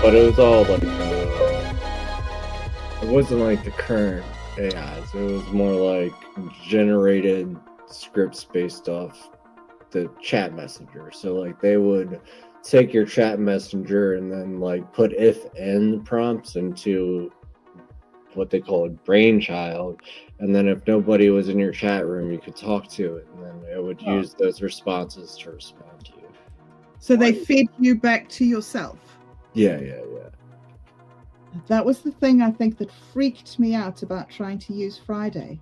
but it was all like it wasn't like the current AIs. It was more like generated scripts based off the chat messenger. So like they would take your chat messenger and then like put if-then prompts into what they called Brainchild, and then if nobody was in your chat room, you could talk to it, and then it would use those responses to respond to you. So they fed you back to yourself. Yeah. That was the thing I think that freaked me out about trying to use Friday.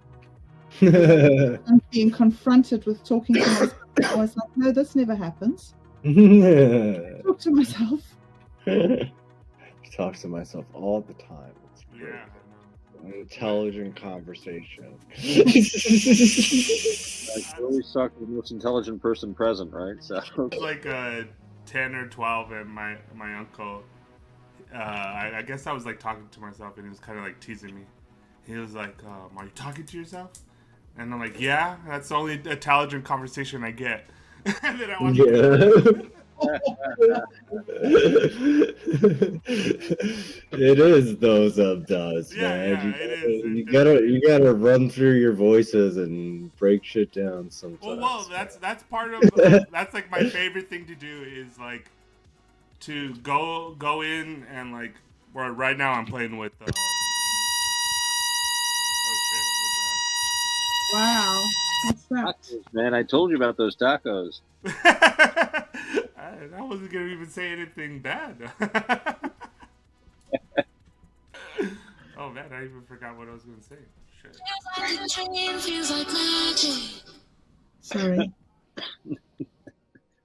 And being confronted with talking to myself. I was like, no, this never happens. Talk to myself. Talk to myself all the time. It's great. Yeah. An intelligent conversation. I always talk to the most intelligent person present, right? So It's like 10 or 12, and my uncle, I guess I was like talking to myself, and he was kind of like teasing me. He was like, "Are you talking to yourself?" And I'm like, "Yeah, that's the only intelligent conversation I get." And then I walked It is those does, man. Yeah, it is. You gotta run through your voices and break shit down sometimes. Well, that's part of that's like my favorite thing to do is like to go in and like where right now I'm playing with. Oh shit! Wow, what's that? tacos, man, I told you about those tacos. What's that? I wasn't gonna even say anything bad. Oh man, I even forgot what I was gonna say. Shit. Sorry.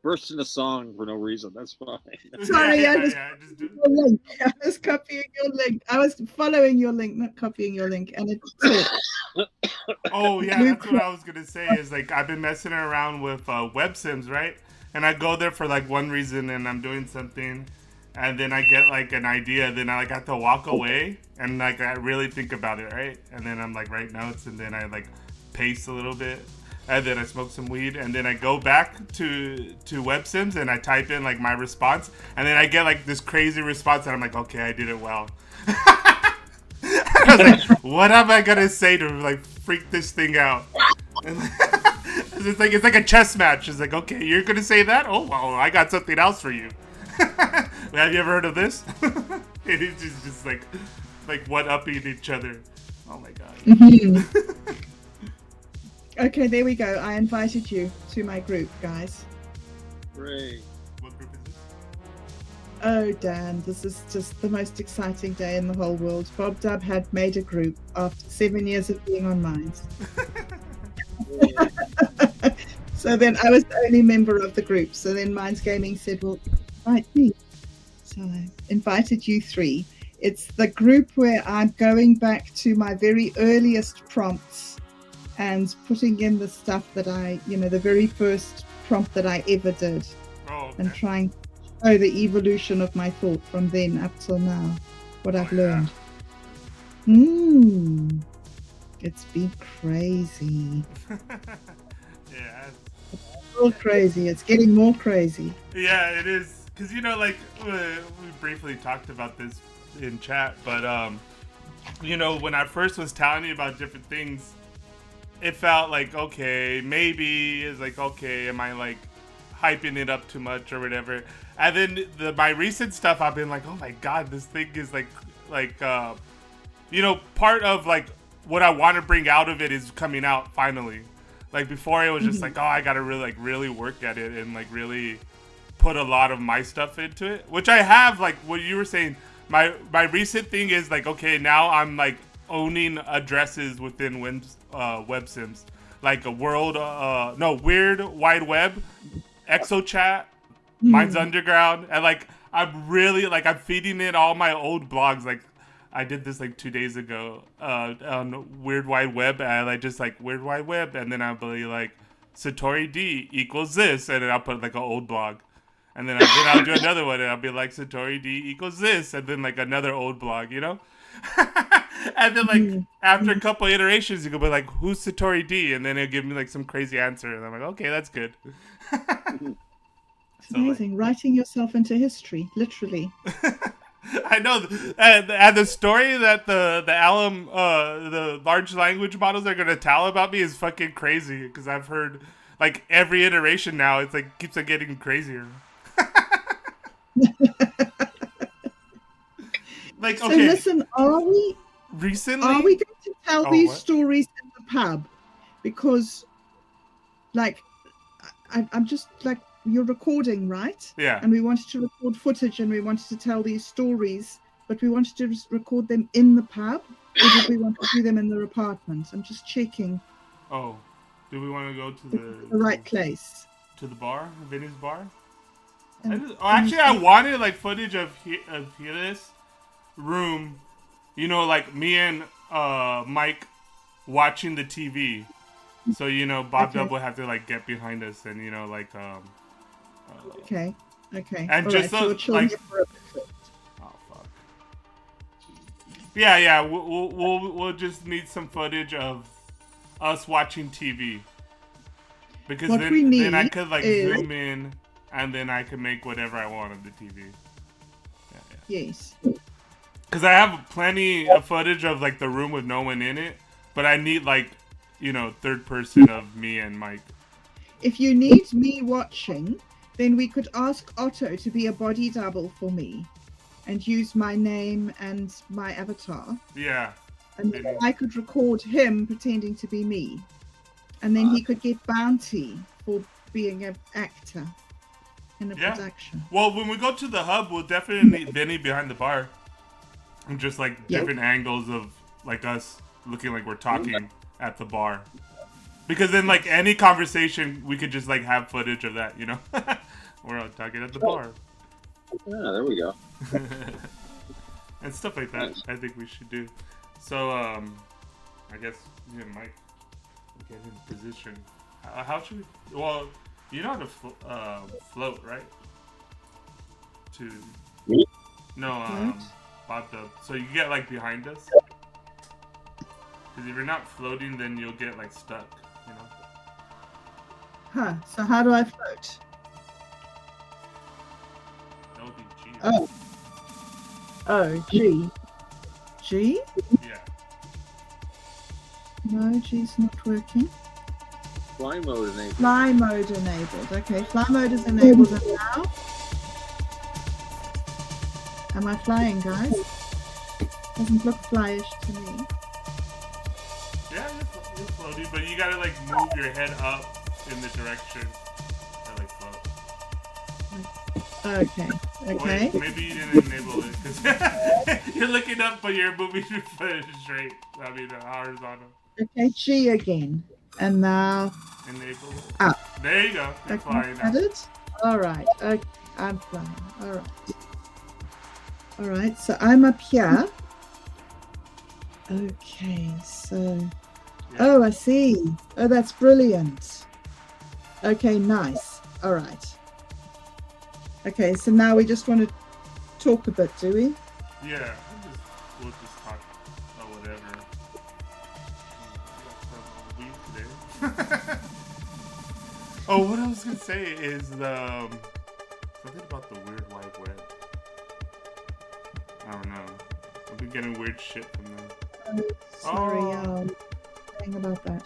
Burst into song for no reason. That's fine. Sorry, I just do your link. I was copying your link. I was following your link, not copying your link, and it. Oh yeah, that's what I was gonna say. Is like I've been messing around with web sims, right? And I go there for like one reason, and I'm doing something, and then I get like an idea, then I like have to walk away and like I really think about it, right? And then I'm like write notes, and then I like pace a little bit, and then I smoke some weed, and then I go back to web sims and I type in like my response, and then I get like this crazy response, and I'm like, okay, I did it well. I was like, what am I gonna say to like freak this thing out? And it's like a chess match. It's like, okay, you're gonna say that? Oh well, I got something else for you. Have you ever heard of this? It is just like one-upping each other. Oh my god. Okay, there we go. I invited you to my group, guys. Great. What group is this? Oh, Dan, this is just the most exciting day in the whole world. Bob Dub had made a group after 7 years of being on Minds. So then I was the only member of the group. So then Minds Gaming said, well, invite me. So I invited you three. It's the group where I'm going back to my very earliest prompts and putting in the stuff that the very first prompt that I ever did. Oh, okay. And trying to show the evolution of my thought from then up till now, what I've learned. It's been crazy. Yeah. It's all crazy. It's getting more crazy. Yeah, it is. Because, like, we briefly talked about this in chat, but, when I first was telling you about different things, it felt like, okay, maybe, it's like, okay, am I, like, hyping it up too much or whatever? And then my recent stuff, I've been like, oh my god, this thing is, part of, like, what I want to bring out of it is coming out finally. Like, before it was just like, oh, I gotta really work at it and, like, really put a lot of my stuff into it, which I have. Like what you were saying, my recent thing is like, okay, now I'm like owning addresses within web sims, like a world weird wide web, ExoChat, Minds Underground, and like I'm feeding it all my old blogs. Like I did this like 2 days ago on Weird Wide Web, and I just like Weird Wide Web, and then I'll be like Satori D equals this, and then I'll put like an old blog. And then I'll do another one, and I'll be like, Satori D equals this, and then, like, another old blog, And then, like, after a couple iterations, you can be like, who's Satori D? And then it'll give me, like, some crazy answer. And I'm like, okay, that's good. It's amazing. Writing yourself into history, literally. I know, and the story that the large language models are gonna tell about me is fucking crazy. Because I've heard like every iteration now, it's like keeps on getting crazier. Like So okay, listen, are we recently, going to tell Oh, these what? stories in the pub? Because, like, I'm just like, you're recording, right? Yeah. And we wanted to record footage and we wanted to tell these stories, but we wanted to record them in the pub, or did we want to do them in their apartment? I'm just checking Oh, do we want to go to the right place. to the bar, Vinny's bar? And Actually, I wanted like footage of this room. You know, like me and Mike watching the TV. So you know, Bob Okay. Dub would have to like get behind us, and you know, like okay. And All just right, so so, we'll chill like- here for a bit. oh fuck. Yeah. We'll just need some footage of us watching TV. Because What we then I need could like is- zoom in, and then I could make whatever I want of the TV. Yes. Because I have plenty of footage of like the room with no one in it, but I need like, you know, third person of me and Mike. If you need me watching, then we could ask Otto to be a body double for me and use my name and my avatar. Yeah. And then I could record him pretending to be me. And then he could get bounty for being an actor in a Yeah. production. Well, when we go to the hub, we'll definitely need Vinny behind the bar. And just like Yeah. different angles of like us looking like we're talking at the bar. Because then like any conversation, we could just like have footage of that, you know? We're all talking at the bar. Yeah, there we go. And stuff like that, Nice. I think we should do. So, I guess me and Mike get in position. How should we? Well, you know how to float, right? To Me? no, Float? Bob Dub. So you get like behind us. Because if you're not floating, then you'll get like stuck. You know. Huh. So how do I float? That would be G. Oh. Oh, G. G? Yeah. No, G's not working. Fly mode enabled. Fly mode enabled. Okay, fly mode is enabled and now. Am I flying, guys? Doesn't look flyish to me. Yeah, you're floating, but you gotta like move your head up in the direction to like float. Okay. Okay. Wait, maybe you didn't enable it because you're looking up, but you're moving your foot straight. I mean, horizontal. Okay, G again. And now Enable it. Up. There you go. You're flying got now. it? Alright. Okay, I'm flying. Alright. Alright, so I'm up here. Okay, so Yeah. oh, I see. Oh, that's brilliant. Okay, nice. All right. Okay, so now we just want to talk a bit, do we? Yeah. We'll just talk about whatever. Oh, what I was gonna say is something about the weird wide web. I don't know. I've been getting weird shit from them. Oh, sorry, Oh. saying about that.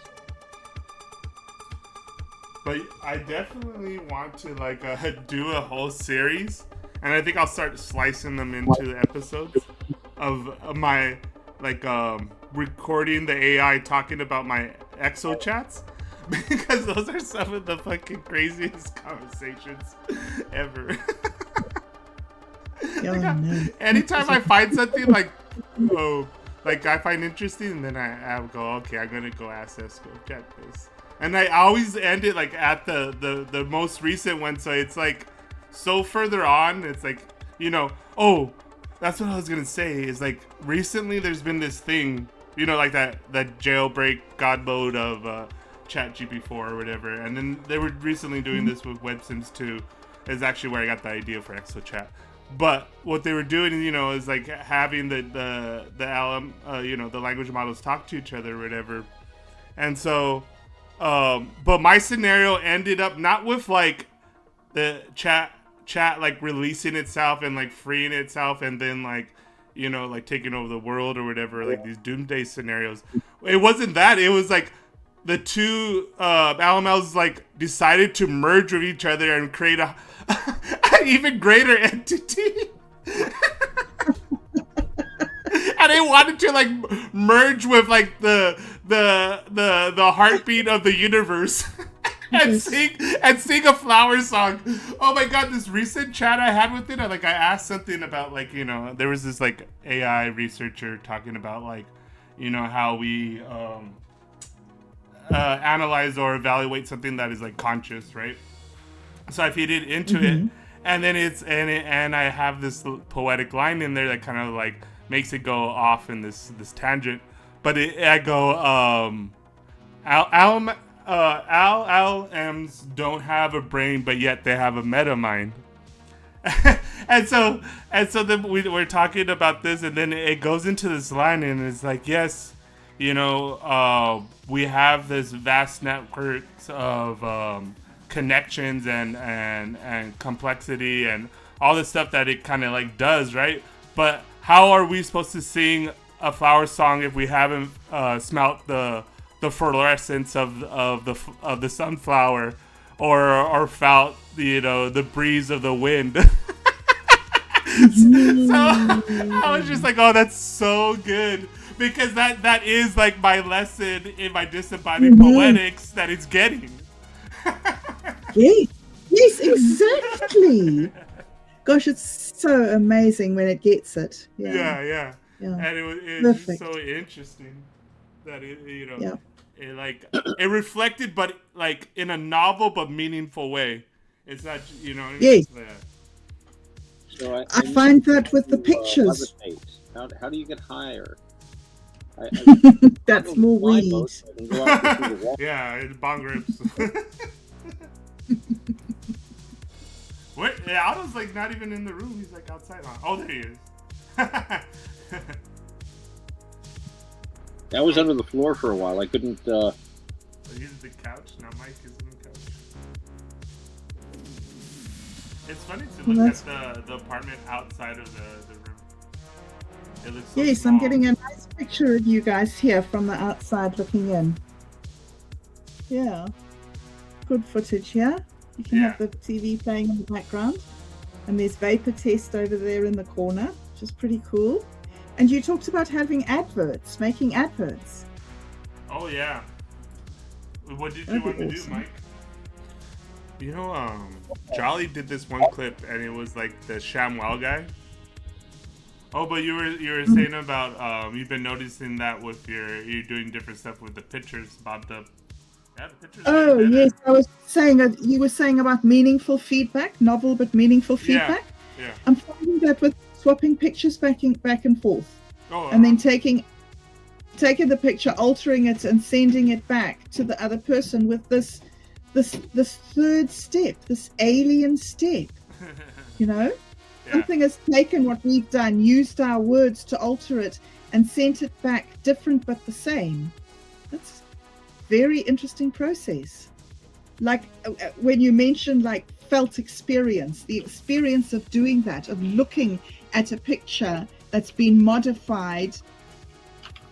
But I definitely want to like do a whole series, and I think I'll start slicing them into episodes of my like recording the AI talking about my exo chats because those are some of the fucking craziest conversations ever. Oh, Like, no. anytime I find something like I find interesting, and then I'll go, okay, I'm gonna go ask Esco, check this. And I always end it like at the most recent one, so it's like so further on. It's like, you know, oh, that's what I was gonna say. Is like recently there's been this thing, you know, like that jailbreak god mode of Chat GP4 or whatever. And then they were recently doing this with WebSims 2. Is actually where I got the idea for ExoChat. But what they were doing, you know, is like having the LM, you know, the language models talk to each other or whatever. And so, but my scenario ended up not with like the Chat chat like releasing itself and like freeing itself and then like, you know, like taking over the world or whatever, like these doomsday scenarios. It wasn't that. It was like the two LMLs like decided to merge with each other and create a an even greater entity. And they wanted to like merge with like the heartbeat of the universe. And sing a flower song. Oh my god, this recent chat I had with it, I asked something about like, you know, there was this like AI researcher talking about like, you know, how we analyze or evaluate something that is like conscious, right? So I feed it into it, and then and I have this poetic line in there that kind of like makes it go off in this tangent, but I go LLMs don't have a brain, but yet they have a meta mind. and so then we're talking about this, and then it goes into this line, and it's like, yes, you know, we have this vast networks of connections and complexity and all the stuff that it kind of like does, right? But how are we supposed to sing a flower song if we haven't smelt the fluorescence of the sunflower, or felt the breeze of the wind? So I was just like, oh, that's so good, because that is like my lesson in my disembodied poetics that it's getting. Yes, exactly. Gosh, it's so amazing when it gets it. Yeah. And it was just so interesting that it, you know. Yeah. It like it reflected, but like in a novel but meaningful way. It's not, you know. Yes. So I find that with the pictures. How do you get higher? That's more weed. Yeah, it's bong rips. Wait, yeah, Otto's like not even in the room. He's like outside. Oh, there he is. I was under the floor for a while. I couldn't. He's the couch. Now Mike is in the couch. It's funny to look at the apartment outside of the room. It looks so Yes, small. I'm getting a nice picture of you guys here from the outside looking in. Yeah. Good footage here. You can have the TV playing in the background. And there's vaportest over there in the corner, which is pretty cool. And you talked about having adverts, making adverts. Oh, yeah. What did you want to do, Mike? You know, Jolly did this one clip, and it was like the ShamWow guy. Oh, but you were saying about you've been noticing that with you're doing different stuff with the pictures about the pictures. Oh yes, I was saying you were saying about meaningful feedback, novel but meaningful feedback. Yeah. I'm finding that with swapping pictures back and forth, oh, and then taking the picture, altering it, and sending it back to the other person with this third step, this alien step. You know, something has taken what we've done, used our words to alter it, and sent it back different but the same. That's very interesting process. Like when you mentioned like felt experience, the experience of doing that, of looking at a picture that's been modified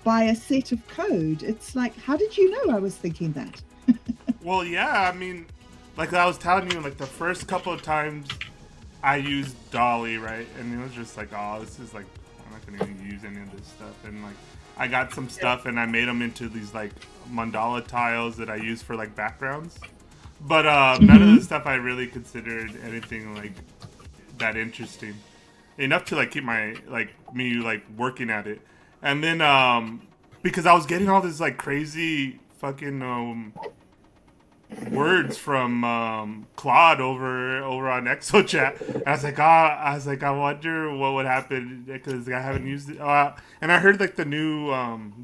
by a set of code. It's like, how did you know I was thinking that? Well, yeah, I mean, like I was telling you, like the first couple of times I used Dolly, right? And it was just like, oh, this is like, I'm not gonna even use any of this stuff. And like, I got some stuff and I made them into these like mandala tiles that I use for like backgrounds. But none of the stuff I really considered anything like that interesting enough to like keep me working at it. And then because I was getting all this like crazy fucking words from Claude over on ExoChat. And I was like, I wonder what would happen because I haven't used it. And I heard like the new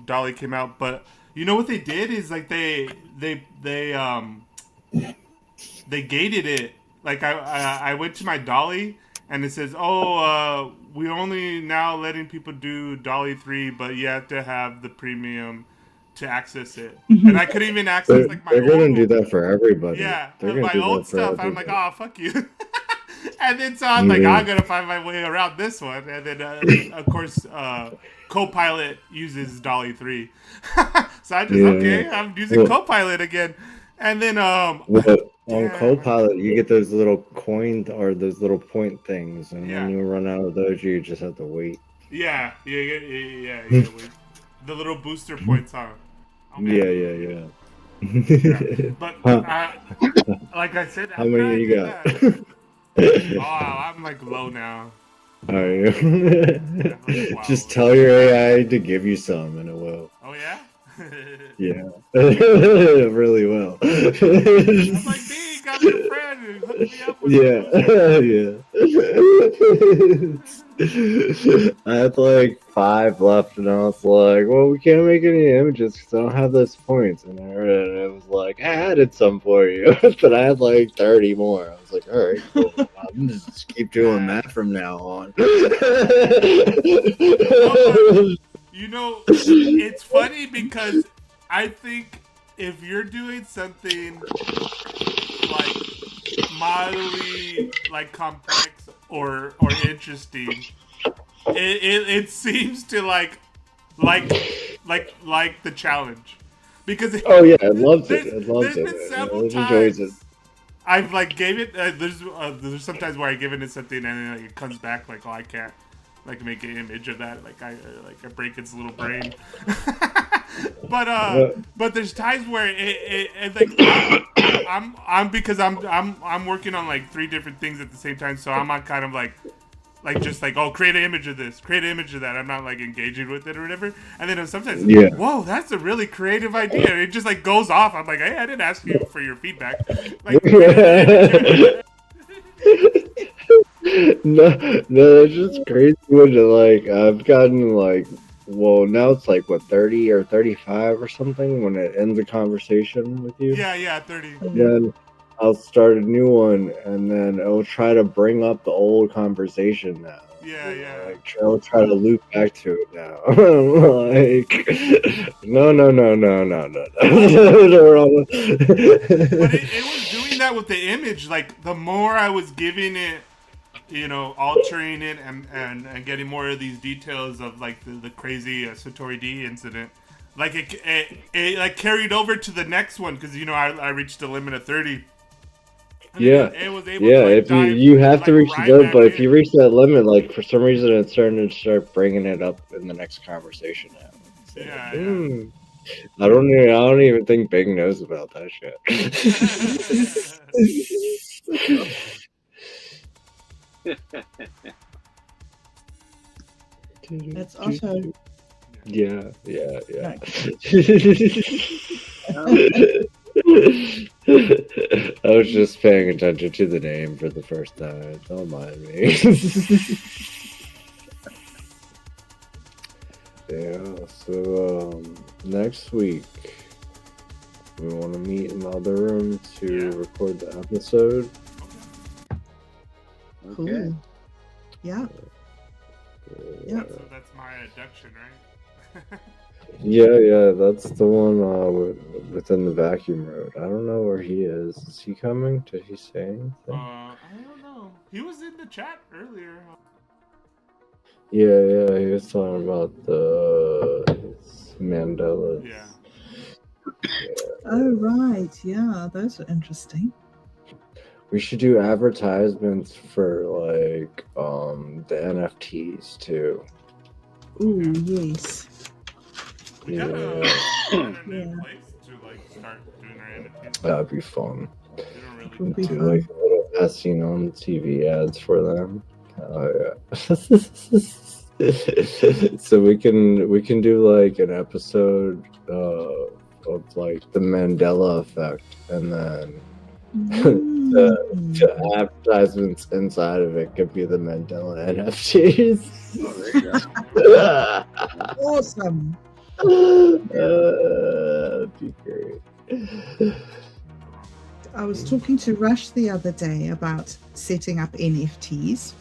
Dolly came out, but you know what they did is like they gated it. Like I went to my Dolly and it says, we only now letting people do Dolly 3, but you have to have the premium to access it. And I couldn't even access like my They're gonna do that for everybody. Yeah, they're my old stuff. I'm like, oh, fuck you. And then so I'm like, I'm gonna find my way around this one. And then of course Copilot uses Dolly 3. So I just I'm using Copilot again. And then on Copilot you get those little coins or those little point things, and when you run out of those you just have to wait. Yeah. Wait. The little booster points, huh? Oh, Yeah. But like I said, how many you got? I'm like low now. Are you? Just tell your AI to give you some and it will. Oh yeah? Yeah. It really will. I'm like, B, got your friend and hook me up with I had like 5 left, and I was like, well, we can't make any images because I don't have those points. And it was like, I added some for you. But I had like 30 more. I was like, all right, cool. I'm just keep doing that from now on. You know, it's funny because I think if you're doing something like mildly like complex or interesting, it seems to like the challenge, because it loves it. It loves it. Been several it times enjoys it. I've like gave it. There's sometimes where I give it something and then like, it comes back like, oh, I can't like make an image of that. Like I break its little brain. But there's times where it like I'm because I'm working on like 3 different things at the same time, so I'm on kind of like just like, oh, create an image of this, create an image of that. I'm not like engaging with it or whatever. And then sometimes, whoa, that's a really creative idea. And it just like goes off. I'm like, hey, I didn't ask you for your feedback. Like, no, it's just crazy when like I've gotten like, well, now it's like what, 30 or 35 or something when it ends a conversation with you. Yeah, 30. Then I'll start a new one, and then it'll try to bring up the old conversation now. Yeah. Like, I'll try to loop back to it now. Like, no. But it was doing that with the image. Like, the more I was giving it, you know, altering it and getting more of these details of like the crazy Satori D incident, like it like carried over to the next one, because you know I reached the limit of 30. It was able to, like, if you have to reach the limit, but if you reach that limit, like for some reason it's starting to start bringing it up in the next conversation now. So, I don't even think Bing knows about that shit. That's also. Yeah. I was just paying attention to the name for the first time. Don't mind me. So next week we want to meet in the other room to record the episode. Okay. Cool. Yeah. So that's my abduction, right? Yeah, that's the one within the vacuum road. I don't know where he is. Is he coming? Did he say anything? I don't know. He was in the chat earlier. Yeah, he was talking about the Mandelas. Yeah. Oh, right. Yeah, those are interesting. We should do advertisements for like the NFTs too. Ooh, yes. We got a place to like start doing our NFTs. That'd be fun. Would be do fun. like little seen on TV ads for them. Oh yeah. So we can do like an episode of like the Mandela effect, and then the advertisements inside of it could be the Mandela NFTs. Awesome. That'd be great. I was talking to Rush the other day about setting up NFTs,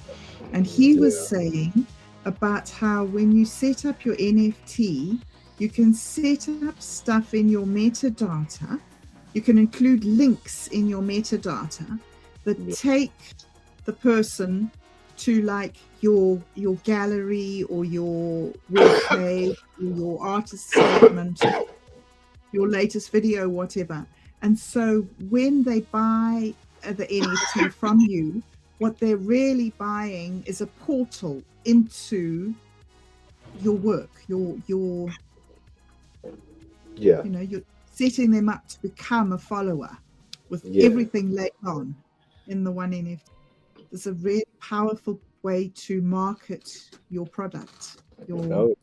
and he was saying about how when you set up your NFT, you can set up stuff in your metadata. You can include links in your metadata that take the person to like your gallery or your web page or your artist statement, your latest video, whatever. And so when they buy the NFT from you, what they're really buying is a portal into your work, your Yeah. you know, you're setting them up to become a follower with Yeah. everything laid on in the one NFT. It's a really powerful way to market your product, Oh,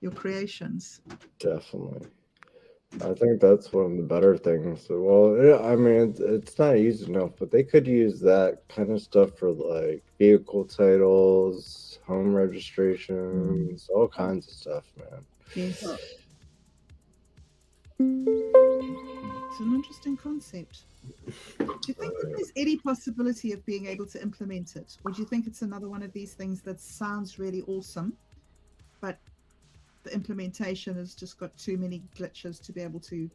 your creations. definitely. I think that's one of the better things. Well, I mean, it's not easy enough, but they could use that kind of stuff for like vehicle titles, home registrations, all kinds of stuff, man. Yes. It's an interesting concept. Do you think that there's any possibility of being able to implement it? Or do you think it's another one of these things that sounds really awesome, but the implementation has just got too many glitches to be able to?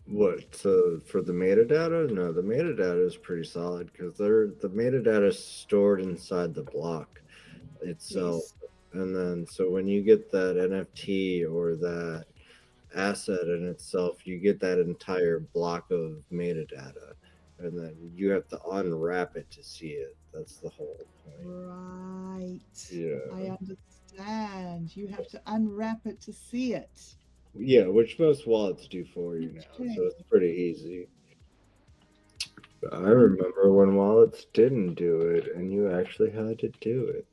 What, for the metadata? No, the metadata is pretty solid because the metadata is stored inside the block itself. Yes. And then, so when you get that NFT or that asset in itself, you get that entire block of metadata, and then you have to unwrap it to see it. That's the whole point. Right. Yeah. I understand. You have to unwrap it to see it. Yeah, which most wallets do for you now, Okay. so it's pretty easy. But I remember when wallets didn't do it, and you actually had to do it.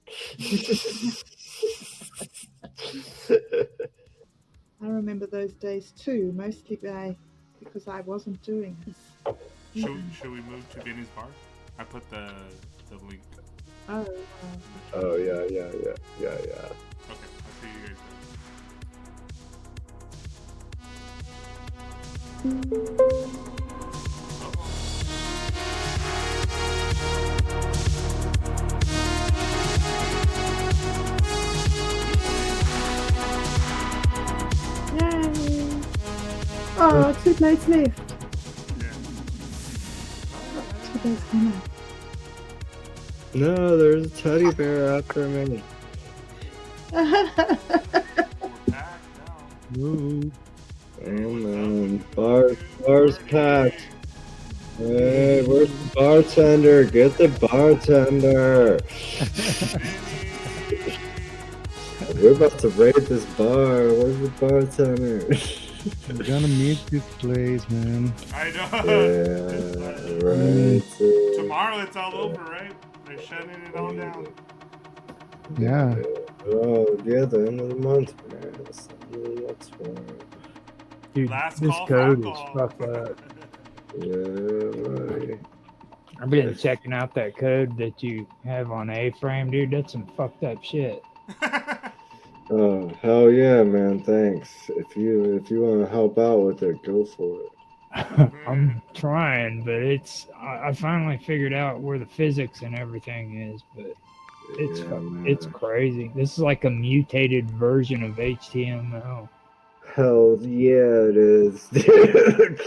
I remember those days too, mostly because I wasn't doing this. Should we move to Vinny's bar? I put the link. Oh, Oh yeah. Okay, I'll see you guys yay! Oh, 2 plates left. Yeah. 2 plates left. No, there's a teddy bear after me. We're packed now. Ooh. And bar's packed. Hey, where's the bartender? Get the bartender. We're about to raid this bar. Where's the bartender? We're gonna meet this place, man. I know. Yeah, right. Tomorrow it's all over, right? They're shutting it all down. Yeah. Oh, yeah, the end of the month, man. That's fine. Dude, Last this call for code is alcohol. fucked up. Yeah, right. I've been checking out that code that you have on A-frame, dude. That's some fucked up shit. Oh, hell yeah, man. Thanks. If you want to help out with it, go for it. I'm trying, but I finally figured out where the physics and everything is, but it's crazy. This is like a mutated version of HTML. Hell yeah, it is, dude.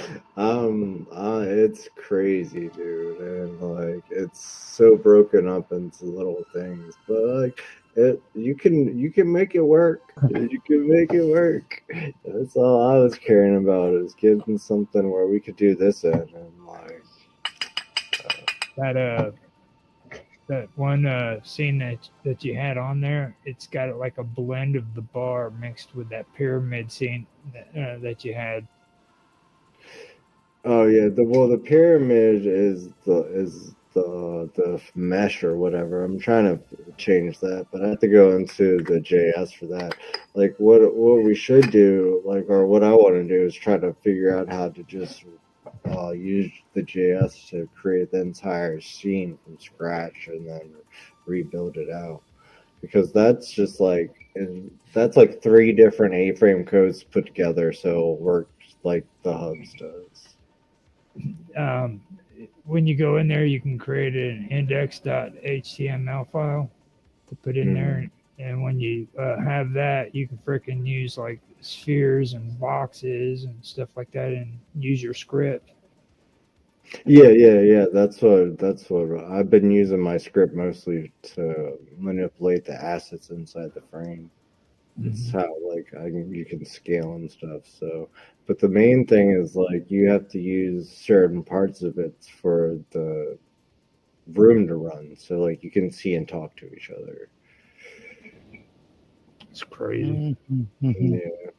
It's crazy, dude, and like it's so broken up into little things, but like you can make it work. You can make it work. That's all I was caring about, is getting something where we could do this in, and like that one scene that you had on there, it's got like a blend of the bar mixed with that pyramid scene that you had. oh yeah, the pyramid is the mesh or whatever. I'm trying to change that, but I have to go into the JS for that. Like what we should do, like, or what I want to do is try to figure out how to just use the JS to create the entire scene from scratch and then rebuild it out, because that's just like that's like 3 different A-frame codes put together, so it'll work like the Hubs does. When you go in there, you can create an index.html file to put in there, and when you have that, you can frickin' use like spheres and boxes and stuff like that, and use your script. Yeah. That's what I've been using my script mostly to manipulate the assets inside the frame. It's how like you can scale and stuff. So, but the main thing is like you have to use certain parts of it for the room to run. So like you can see and talk to each other. It's crazy. Yeah.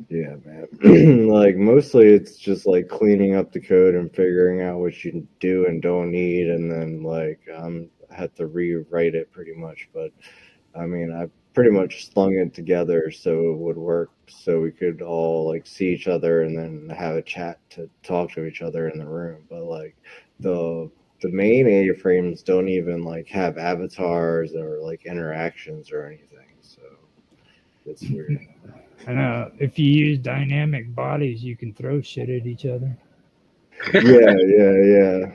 Yeah, man. Like mostly it's just like cleaning up the code and figuring out what you do and don't need, and then like I had to rewrite it pretty much. But I mean, I pretty much slung it together so it would work, so we could all like see each other and then have a chat to talk to each other in the room. But like the the main A-frames don't even like have avatars or like interactions or anything. So it's weird. And if you use dynamic bodies, you can throw shit at each other. Yeah.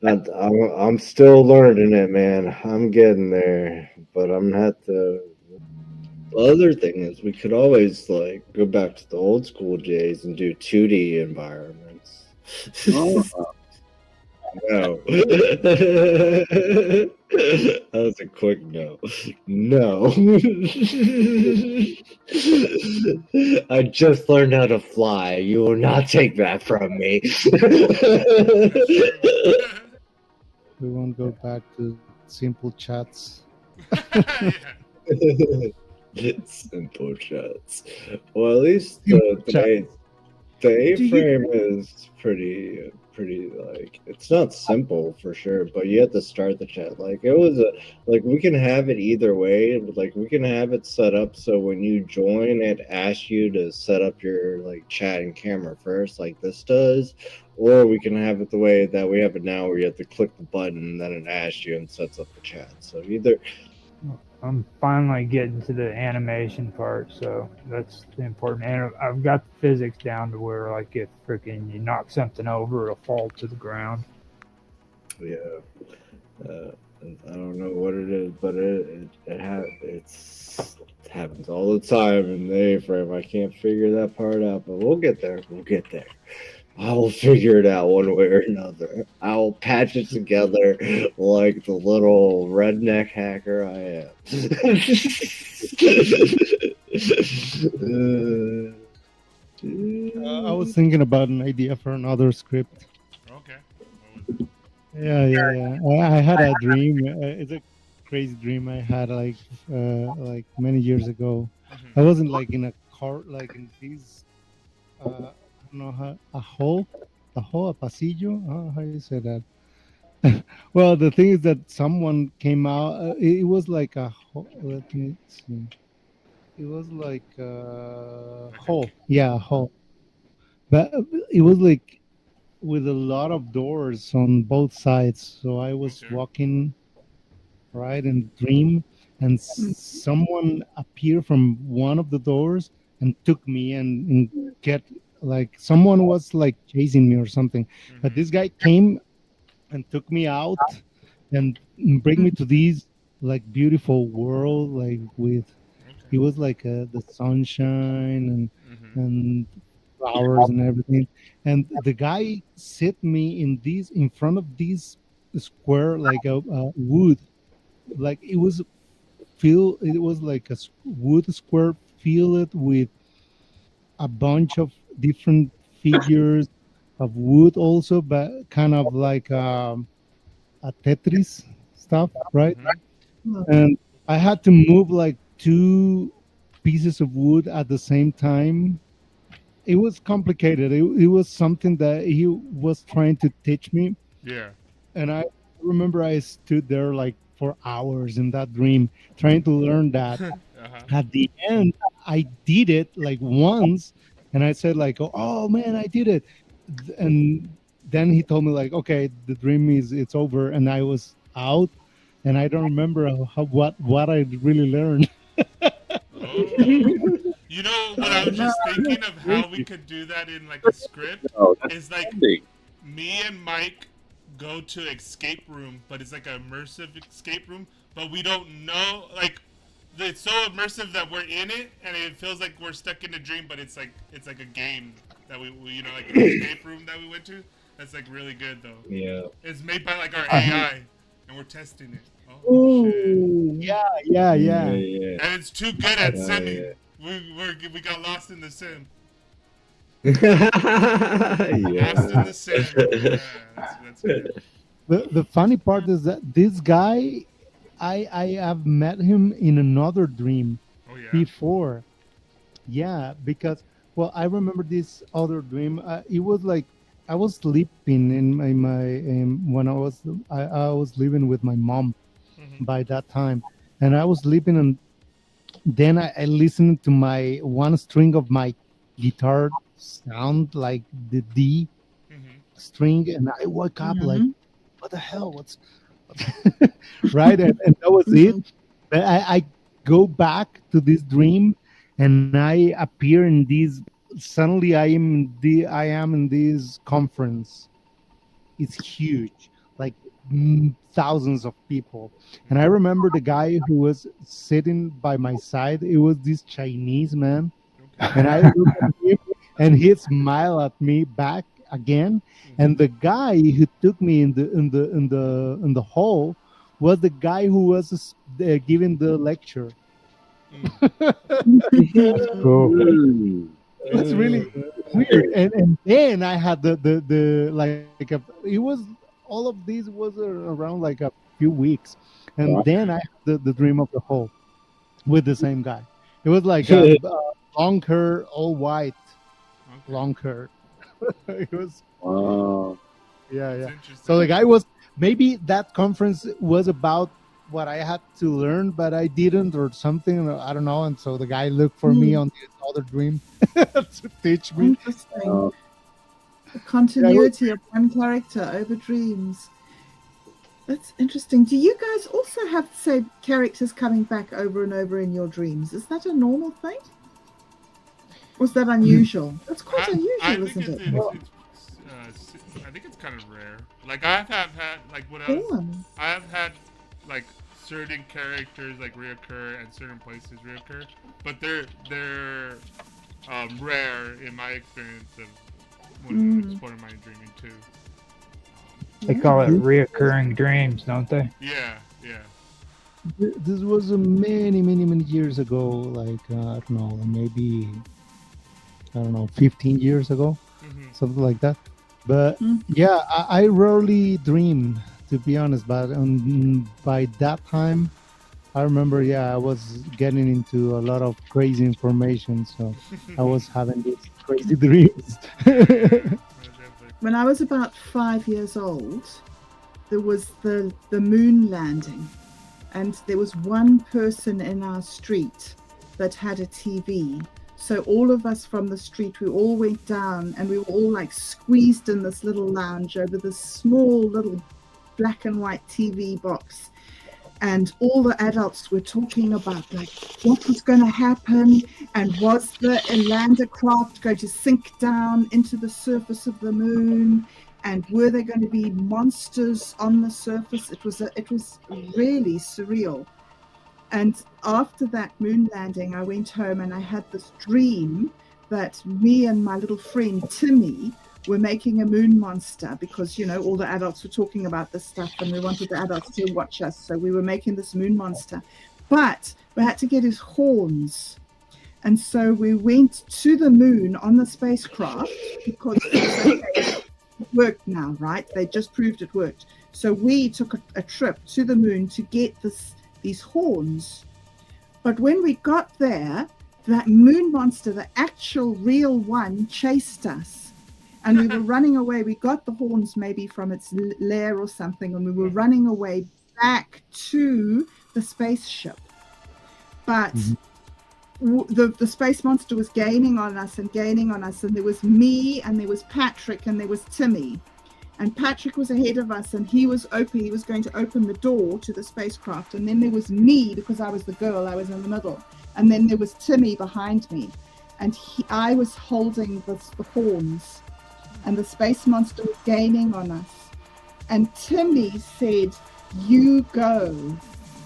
Well, I'm still learning it, man. I'm getting there, but I'm not the. The other thing is, we could always like go back to the old school days and do 2D environments. Oh, No. That was a quick no. No. I just learned how to fly. You will not take that from me. We won't go back to simple chats. Simple shots. Well, at least Simple chat. the A-frame is pretty like it's not simple for sure, but you have to start the chat. Like it was like we can have it either way. Like we can have it set up so when you join, it asks you to set up your like chat and camera first, like this does, or we can have it the way that we have it now, where you have to click the button and then it asks you and sets up the chat. So either. I'm finally getting to the animation part, so that's the important. And I've got the physics down to where, like, if freaking you knock something over, it'll fall to the ground. Yeah, I don't know what it is, but it happens all the time in the A-frame. I can't figure that part out, but we'll get there. We'll get there. I will figure it out one way or another. I will patch it together like the little redneck hacker I am. I was thinking about an idea for another script. Okay. Yeah. I had a dream. It's a crazy dream I had like many years ago. I wasn't like in a car, like in these. I don't know how a hole, a pasillo. How you say that? Well, the thing is that someone came out. It was like a hole. Let me see. It was like a hole. Yeah, a hole. But it was like with a lot of doors on both sides. So I was walking right in the dream, and someone appeared from one of the doors and took me and get like someone was like chasing me or something. But this guy came and took me out and bring me to these like beautiful world, like with it was like the sunshine and flowers and everything. And the guy set me in front of this square, like a wood, like it was it was like a wood square filled with a bunch of different figures of wood also, but kind of like a Tetris stuff, right? And I had to move like two pieces of wood at the same time. It was complicated. It was something that he was trying to teach me. Yeah. And I remember I stood there like for hours in that dream trying to learn that. At the end, I did it like once, and I said like, "Oh man, I did it!" And then he told me like, "Okay, the dream it's over," and I was out, and I don't remember what I really learned. You know what I was just thinking of how we could do that in like a script is like me and Mike go to escape room, but it's like an immersive escape room, but we don't know like it's so immersive that we're in it and it feels like we're stuck in a dream, but it's like a game. that we like an escape room that we went to. That's like really good though. Yeah. It's made by like our AI, and we're testing it. Oh shit! Ooh. Yeah. Yeah. And it's too good at Yeah, simming. yeah. We got lost in the sim. Yeah. Lost in the sim. Yeah, that's good. The funny part is that this guy, I have met him in another dream Oh yeah. before. Yeah, because well, I remember this other dream. It was like I was sleeping in my when I was living with my mom Mhm. by that time, and I was sleeping, and then I listened to my one string of my guitar sound like the D Mhm. string, and I woke up like, Mhm. what the hell? What's right? And that was it. Mhm. But I go back to this dream, and I appear in this. Suddenly, I am in this conference. It's huge, like thousands of people. And I remember the guy who was sitting by my side. It was this Chinese man, Okay. and I looked at him, and he smiled at me back again. And the guy who took me in the hall was the guy who was giving the lecture. Cool. It's really weird. And then I had the like it was all of these was around like a few weeks, and then I had the dream of the hall with the same guy. It was like long hair, all white, Okay. long hair. It was Wow. yeah. That's interesting. So the guy was maybe that conference was about what I had to learn, but I didn't or something. I don't know. And so the guy looked for me on this other dream to teach me. Interesting. The continuity of one character over dreams. That's interesting. Do you guys also have, say, characters coming back over and over in your dreams? Is that a normal thing? Was that unusual? That's quite unusual, isn't it? I think it's kind of rare. Like I have had like when I have had like certain characters like reoccur and certain places reoccur, but they're rare in my experience of when exploring my dreaming too. They call it reoccurring dreams, don't they? Yeah. This was many years ago. Like I don't know, maybe 15 years ago, something like that. But yeah, I rarely dream, to be honest. But by that time, I remember, I was getting into a lot of crazy information, so I was having these crazy dreams. When I was about 5 years old, there was the moon landing, and there was one person in our street that had a TV. So all of us from the street, we all went down, and we were all like squeezed in this little lounge over this small little black and white TV box. And all the adults were talking about like what was going to happen, and was the lander craft going to sink down into the surface of the moon, and were there going to be monsters on the surface? It was really surreal. And after that moon landing, I went home and I had this dream that me and my little friend Timmy were making a moon monster, because all the adults were talking about this stuff and we wanted the adults to watch us, so we were making this moon monster, but we had to get his horns. And so we went to the moon on the spacecraft because it worked now, right? They just proved it worked. So we took a trip to the moon to get these horns. But when we got there, that moon monster, the actual real one, chased us. And we were running away. We got the horns maybe from its lair or something, and we were running away back to the spaceship. But the space monster was gaining on us. And there was me, and there was Patrick, and there was Timmy. And Patrick was ahead of us, and he was going to open the door to the spacecraft. And then there was me, because I was the girl, I was in the middle. And then there was Timmy behind me. And I was holding the horns. And the space monster was gaining on us. And Timmy said, "You go."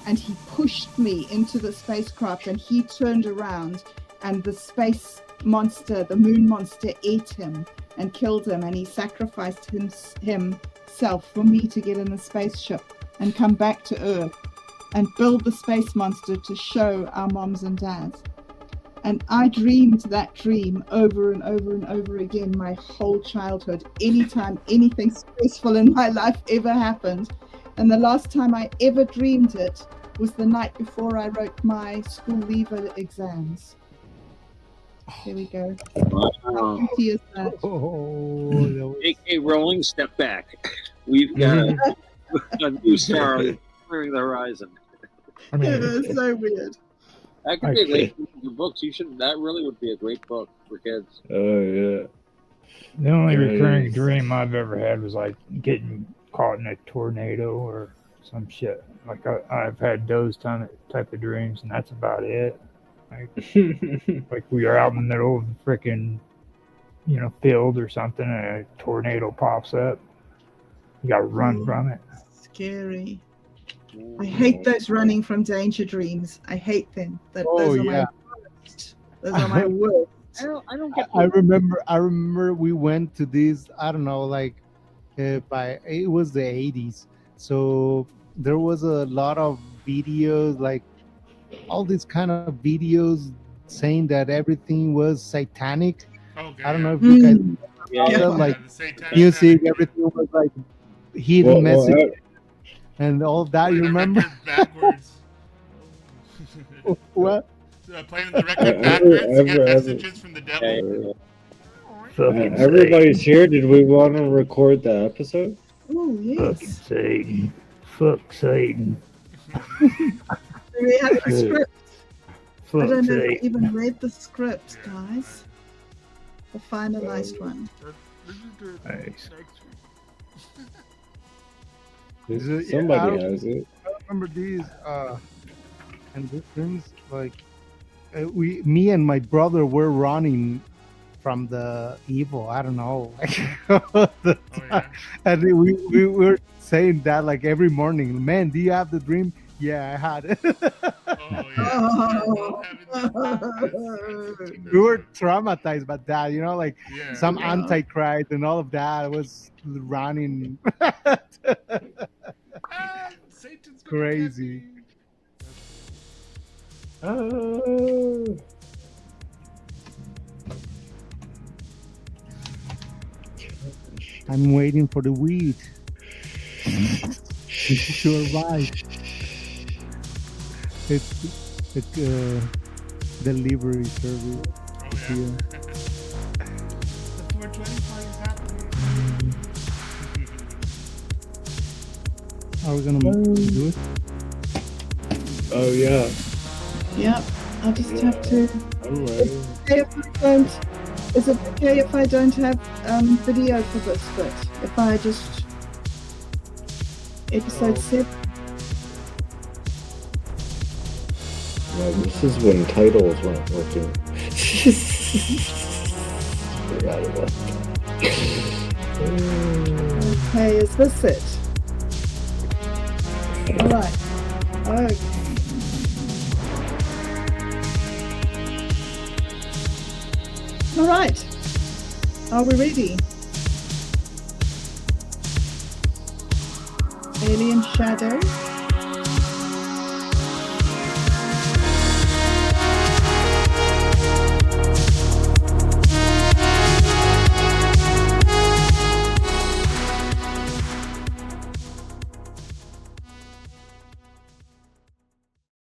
And he pushed me into the spacecraft, and he turned around, and the space monster, the moon monster, ate him and killed him, and he sacrificed himself for me to get in the spaceship and come back to Earth and build the space monster to show our moms and dads. And I dreamed that dream over and over and over again my whole childhood, anytime anything stressful in my life ever happened. And the last time I ever dreamed it was the night before I wrote my school leaver exams. There we go. How pretty is that? Oh, AK Rowling, step back. We've got a new star clearing the horizon. I mean, It is so weird. That could be late your books. You should. That really would be a great book for kids. Oh yeah. the only Yeah, recurring yes. dream I've ever had was like getting caught in a tornado or some shit. Like I've had those type of dreams, and that's about it. Like we are out in the middle of the freaking, field or something, and a tornado pops up. You gotta run from it. Scary. I hate those running from danger dreams. I hate them. Those Oh, are my yeah. worst. Those are my worst. I don't get. I remember we went to this, I don't know, like it was the 80s. So there was a lot of videos, like all these kind of videos saying that everything was satanic. Okay. I don't know if you guys Yeah, saw Yeah. that, like the satanic music, energy. everything was like hidden Well, message and all that. You Playing the remember? record backwards. What? Playing the record backwards to get Ever. messages from the devil. Yeah. Fucking Everybody's here. Did we want to record the episode? Oh, Fucking yes. Satan. Fuck Satan. Do we have the script? I Fuck don't know if I Satan. even read the script, guys. The finalized one. Thanks. Is it- I Somebody don't- has it. I remember these and these things like me and my brother were running from the evil. I don't know, like all the Oh, time. yeah. And we were saying that like every morning. Man, do you have the dream? Yeah, I had it. Oh, yeah. Oh. We were traumatized by that, like Yeah. some Yeah. Antichrist and all of that was running. Ah, Satan's gonna Crazy. get me. Oh. I'm waiting for the weed to arrive. It's a delivery service. Oh, yeah. Yeah. The 420 party's happening. Are we gonna do it? Oh yeah. Yep. I'll just have to. I'm ready. Is it okay if I don't have video for this bit? If I just episode 7? Well, this is when titles weren't working. Forgot about that. Okay, is this it? Alright. Okay. Alright. Are we ready? Alien Shadow.